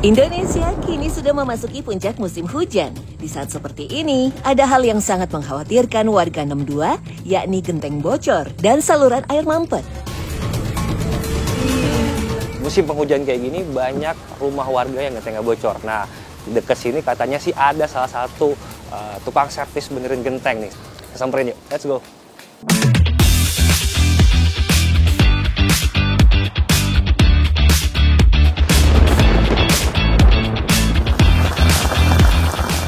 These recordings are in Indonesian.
Indonesia kini sudah memasuki puncak musim hujan. Di saat seperti ini, ada hal yang sangat mengkhawatirkan warga 62, yakni genteng bocor dan saluran air mampet. Musim penghujan kayak gini, banyak rumah warga yang gentengnya bocor. Nah, di dekat sini katanya sih ada salah satu tukang servis benerin genteng nih. Kita samperin yuk, let's go.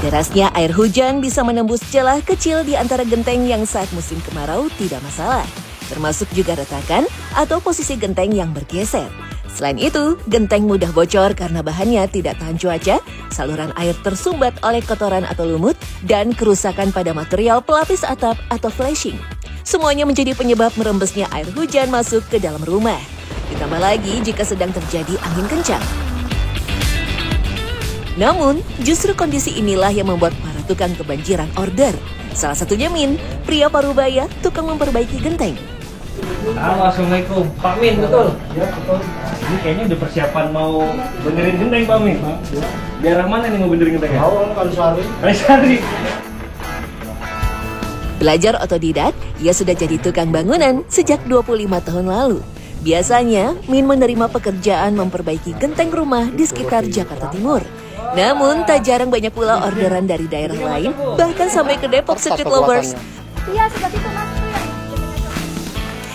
Derasnya air hujan bisa menembus celah kecil di antara genteng yang saat musim kemarau tidak masalah. Termasuk juga retakan atau posisi genteng yang bergeser. Selain itu, genteng mudah bocor karena bahannya tidak tahan cuaca, saluran air tersumbat oleh kotoran atau lumut, dan kerusakan pada material pelapis atap atau flashing. Semuanya menjadi penyebab merembesnya air hujan masuk ke dalam rumah. Ditambah lagi jika sedang terjadi angin kencang. Namun, justru kondisi inilah yang membuat para tukang kebanjiran order. Salah satunya Min, pria Parubaya, tukang memperbaiki genteng. Halo, Assalamualaikum. Pak Min, betul? Ya, betul. Ini kayaknya udah persiapan mau benerin genteng, Pak Min. Ya. Daerah mana nih mau benerin gentengnya? Kalisari. Belajar otodidak, ia sudah jadi tukang bangunan sejak 25 tahun lalu. Biasanya, Min menerima pekerjaan memperbaiki genteng rumah di sekitar Jakarta Timur. Namun, tak jarang banyak pula orderan dari daerah lain, bahkan sampai ke Depok Street Lovers. Iya, seperti itu Mas.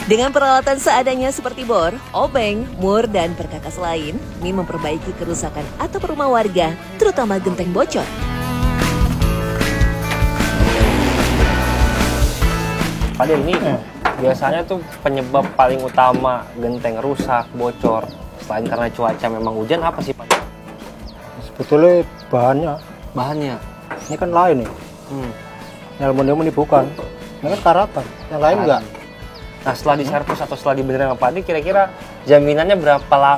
Dengan peralatan seadanya seperti bor, obeng, mur, dan perkakas lain, Min memperbaiki kerusakan atap rumah warga, terutama genteng bocor. Padahal ini biasanya tuh penyebab paling utama genteng rusak, bocor. Selain karena cuaca memang hujan, apa sih Pak? Sebetulnya bahannya Bahannya? ini kan lain nih. Yang aluminium ini bukan, ini kan karatan, yang lain enggak. Nah, setelah diservis atau setelah dibenerin sama Pak Adi, kira-kira jaminannya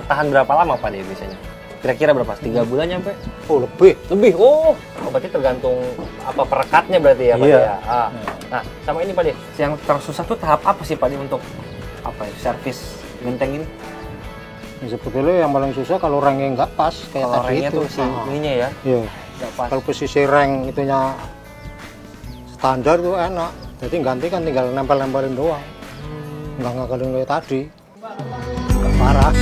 tahan berapa lama Pak Adi biasanya? Kira-kira berapa? 3 bulan nyampe? Oh, lebih. Lebih? Oh, berarti tergantung apa perekatnya berarti ya Pak Adi ya? Nah, sama ini Pak Adi, yang tersusah tuh tahap apa sih Pak Adi untuk servis genteng ini? Ya, sebetulnya yang paling susah kalau rengnya nggak pas kayak kalau tadi itu. Tuh si ininya ya? Iya. Nggak pas. Kalau posisi reng itunya standar tuh enak. Jadi ganti kan tinggal nempel-nempelin doang. Nggak ngakalin kayak tadi. Nggak parah.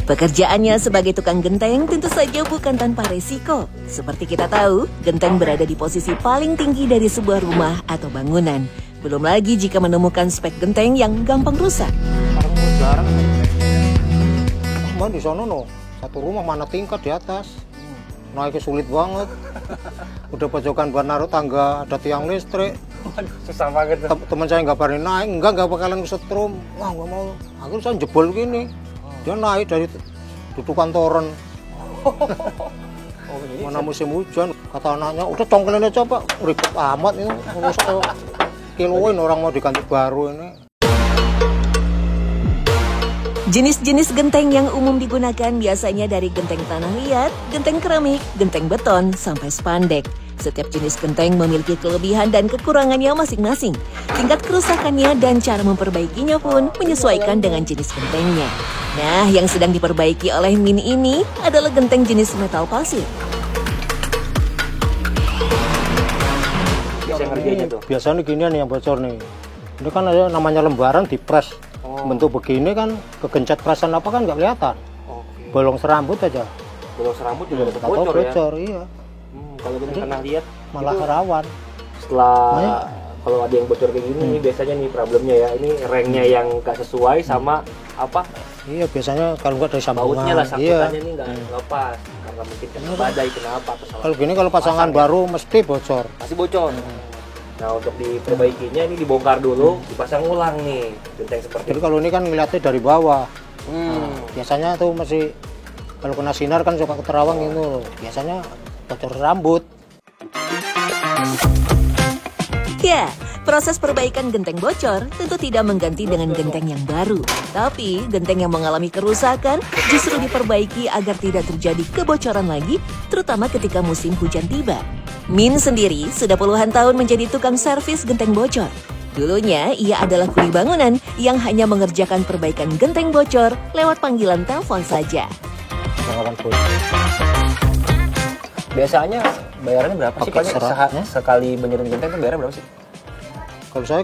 Pekerjaannya sebagai tukang genteng tentu saja bukan tanpa resiko. Seperti kita tahu, genteng berada di posisi paling tinggi dari sebuah rumah atau bangunan. Belum lagi jika menemukan spek genteng yang gampang rusak. Jarang. Di sana satu rumah mana tingkat di atas. Naiknya sulit banget. Udah pojokan buat naruh tangga, ada tiang listrik. Susah banget. Teman saya nggak berani naik, nggak bakalan kesetrum. Wah, nggak mau. Akhirnya saya jebol gini. Dia naik dari dudukan toren. Mana musim hujan, kata anaknya, udah congkelin aja Pak, ribet amat ini. Kiloin orang mau diganti baru ini. Jenis-jenis genteng yang umum digunakan biasanya dari genteng tanah liat, genteng keramik, genteng beton, sampai spandek. Setiap jenis genteng memiliki kelebihan dan kekurangannya masing-masing. Tingkat kerusakannya dan cara memperbaikinya pun menyesuaikan dengan jenis gentengnya. Nah, yang sedang diperbaiki oleh Min ini adalah genteng jenis metal pasir. Biasanya ginian yang bocor nih. Ini kan ada namanya lembaran dipres. Bentuk begini kan kegencet kerasan apa kan nggak kelihatan. Bolong serambut aja. Bolong serambut juga dapat bocor, bocor ya? Iya. Kalau kita pernah lihat malah rawan. Setelah kalau ada yang bocor kayak gini, biasanya nih problemnya ya, ini rengnya yang nggak sesuai sama apa? Iya, biasanya kalau nggak dari sambungan. Bautnya lah, sangkutannya ini nggak pas. Karena mungkin kena badai, kenapa? Kalau gini kalau pasangan baru mesti bocor. Masih bocor. Nah, untuk diperbaikinya ini dibongkar dulu, dipasang ulang nih genteng seperti. Jadi kalau ini kan ngeliatnya dari bawah. Biasanya tuh masih kalau kena sinar kan suka keterawang gitu. Biasanya bocor rambut. Ya, proses perbaikan genteng bocor tentu tidak mengganti dengan genteng yang baru. Tapi, genteng yang mengalami kerusakan justru diperbaiki agar tidak terjadi kebocoran lagi, terutama ketika musim hujan tiba. Min sendiri sudah puluhan tahun menjadi tukang servis genteng bocor. Dulunya, ia adalah kuli bangunan yang hanya mengerjakan perbaikan genteng bocor lewat panggilan telepon saja. menggunakan bocor. Biasanya bayarannya berapa sih? Pakai seratnya. Sekali benerin genteng itu bayarnya berapa sih?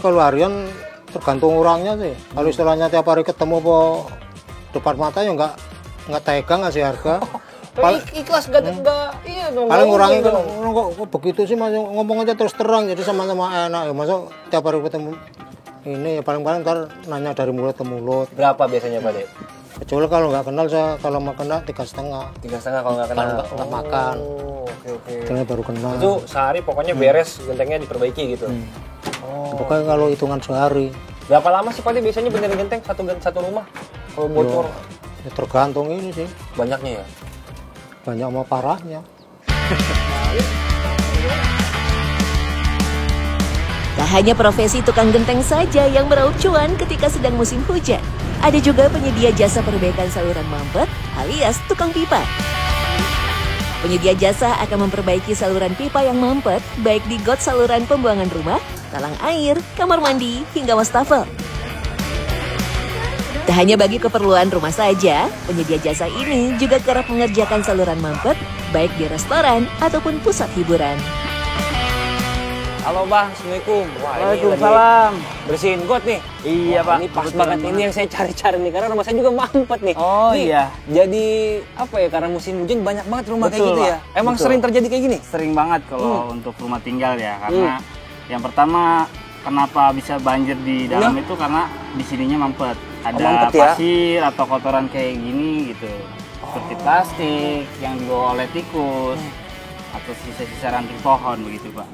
Kalau harian tergantung orangnya sih. Kalau istilahnya tiap hari ketemu po depan mata ya nggak tega ngasih harga. Ikhlas gak iya dong. Paling orangnya kan kok begitu sih mas, ngomong aja terus terang jadi sama-sama enak ya. Masa tiap hari ketemu ini ya paling-paling ntar nanya dari mulut ke mulut. Berapa biasanya Pak Dek? Kecuali kalau nggak kenal saya, kalau mau kenal 3,5. 3,5 kalau nggak kenal. Nggak makan. Oke. Setelah baru kenal. Itu sehari pokoknya beres gentengnya diperbaiki gitu. Pokoknya kalau hitungan sehari. Berapa lama sih Pak Dek biasanya benerin genteng satu rumah? Kalau bocor? Ya tergantung ini sih. Banyaknya ya? Banyak sama parahnya. Tak hanya profesi tukang genteng saja yang meraup cuan ketika sedang musim hujan. Ada juga penyedia jasa perbaikan saluran mampet alias tukang pipa. Penyedia jasa akan memperbaiki saluran pipa yang mampet baik di got saluran pembuangan rumah, talang air, kamar mandi, hingga wastafel. Tak hanya bagi keperluan rumah saja, penyedia jasa ini juga kerap mengerjakan saluran mampet baik di restoran ataupun pusat hiburan. Halo Bang, Assalamualaikum. Waalaikumsalam. Bersihin got nih. Iya Pak. Ini pas banget ini yang saya cari-cari nih, karena rumah saya juga mampet nih. Oh Nih, iya. Jadi apa ya, karena musim hujan banyak banget rumah kayak Betul, gitu ya. Pak. Emang Betul. sering terjadi kayak gini? Sering banget kalau untuk rumah tinggal ya, karena yang pertama kenapa bisa banjir di dalam itu karena di sininya mampet. Ada mampet ya? pasir atau kotoran kayak gini gitu. Seperti plastik yang dibawa oleh tikus atau sisa-sisa ranting pohon begitu Pak.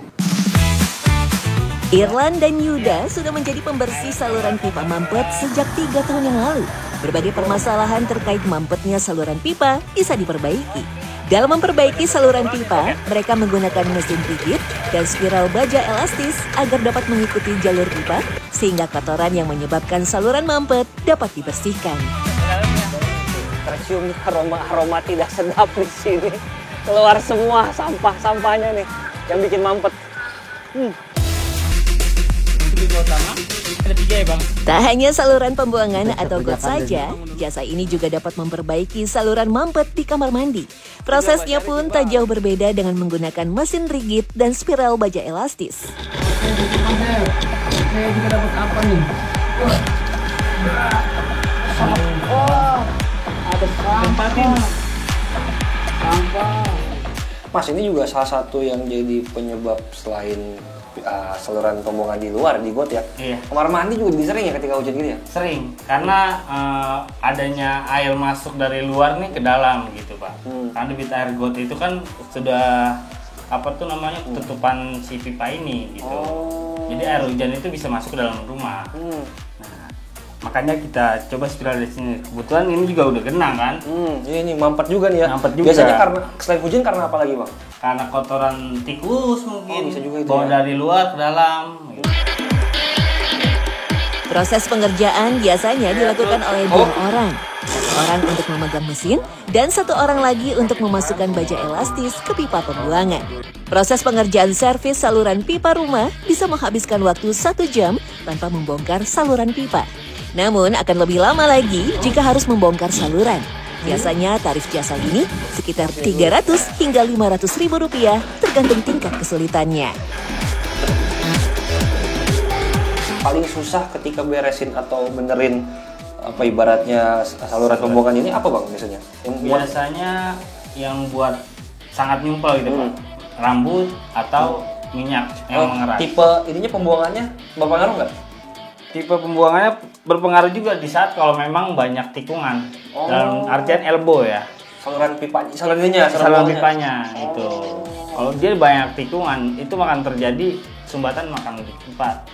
Irlan dan Yuda sudah menjadi pembersih saluran pipa mampet sejak 3 tahun yang lalu. Berbagai permasalahan terkait mampetnya saluran pipa bisa diperbaiki. Dalam memperbaiki saluran pipa, mereka menggunakan mesin rigid dan spiral baja elastis agar dapat mengikuti jalur pipa, sehingga kotoran yang menyebabkan saluran mampet dapat dibersihkan. Tercium aroma tidak sedap di sini. Keluar semua sampah-sampahnya nih yang bikin mampet. Ada 3 ya Bang? Tak hanya saluran pembuangan atau got saja, jasa ini juga dapat memperbaiki saluran mampet di kamar mandi. Prosesnya pun tak jauh berbeda dengan menggunakan mesin rigid dan spiral baja elastis. Saya juga dapat apa nih? Ada sampah. Mas, ini juga salah satu yang jadi penyebab selain saluran pembuangan di luar, di got ya. Iya. Kamar mandi juga lebih sering ya ketika hujan gini ya? Sering, karena adanya air masuk dari luar nih ke dalam gitu Pak. Karena debit air got itu kan sudah tutupan si pipa ini gitu. Jadi air hujan itu bisa masuk ke dalam rumah. Nah, makanya kita coba spiral di sini. Kebetulan ini juga udah genang kan. Ini mampet juga nih ya. Mampet juga. Biasanya karena selain hujan karena apa lagi Bang? Karena kotoran tikus mungkin. Bisa juga itu bawa ya? dari luar ke dalam. Gitu. Proses pengerjaan biasanya dilakukan oleh 2 orang. 1 orang untuk memegang mesin dan 1 orang lagi untuk memasukkan baja elastis ke pipa pembuangan. Proses pengerjaan servis saluran pipa rumah bisa menghabiskan waktu 1 jam tanpa membongkar saluran pipa. Namun akan lebih lama lagi jika harus membongkar saluran. Biasanya tarif jasa ini sekitar 300 hingga 500 ribu rupiah tergantung tingkat kesulitannya. Paling susah ketika beresin atau benerin apa ibaratnya saluran pembuangan ini apa Bang biasanya? Biasanya yang buat sangat nyumpel gitu Pak. Rambut atau minyak yang mengeras. Tipe ininya pembuangannya berpengaruh nggak? Tipe pembuangannya berpengaruh juga di saat kalau memang banyak tikungan. Dalam artian elbow ya. Saluran pipanya, Saluran pipanya itu. Kalau dia banyak tikungan, itu akan terjadi sumbatan makan lebih cepat.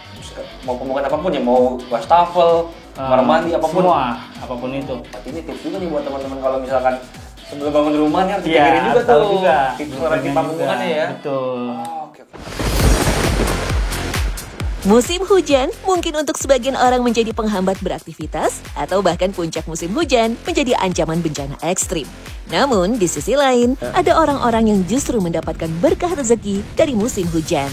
Mau pembuangan apapun ya, mau wastafel, kamar mandi, apapun. Semua, apapun itu. Ini tips juga nih buat teman-teman kalau misalkan sebelum bangun rumah nih harus Iya, dipikirin juga tahu tuh. juga. Tips saluran pipa pembuangannya ya. Betul. Oke. Musim hujan mungkin untuk sebagian orang menjadi penghambat beraktivitas atau bahkan puncak musim hujan menjadi ancaman bencana ekstrim. Namun di sisi lain, ada orang-orang yang justru mendapatkan berkah rezeki dari musim hujan.